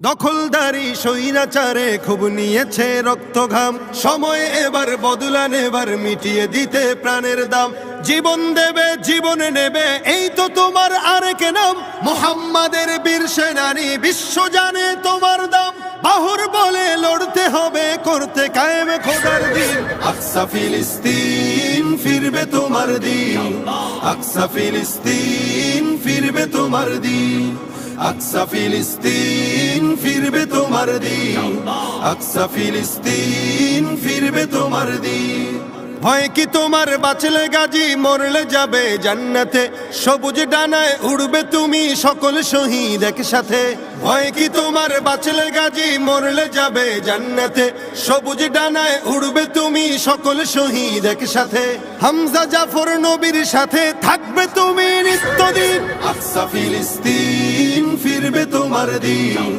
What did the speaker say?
দখলদারি স্বৈরাচারে খুব নিয়েছে রক্ত ঘাম, সময় এবার বদলান, এবার মিটিয়ে দিতে প্রাণের দাম। জীবন দেবে জীবন নেবে, এই তো তোমার আরেক নাম। মুহাম্মাদের বীর সেনানী, বিশ্ব জানে তোমার দাম। বাহুর বলে লড়তে হবে, করতে কায়েম খোদার দিন। আকসা ফিলিস্তিন ফিরবে তোমার দিন, আকসা ফিলিস্তিন ফিরবে তোমার দিন, আকসা ফিলিস্তিন ফিরবে তোমার দিন, আকসা ফিলিস্তিন ফিরবে তোমার দিন। হয় কি তোমার বাঁচলে গাজী, মরলে যাবে জান্নাতে। সবুজ ডানায় উড়বে তুমি সকল শহীদ একসাথে। হয় কি তোমার বাঁচলে গাজী, মরলে যাবে জান্নাতে। সবুজ ডানায় উড়বে তুমি সকল শহীদ একসাথে। হামজা জাফর নবীর সাথে থাকবে তুমি নিত্যদিন। আকসা ফিলিস্তিন ফিরবে তোমার দিন।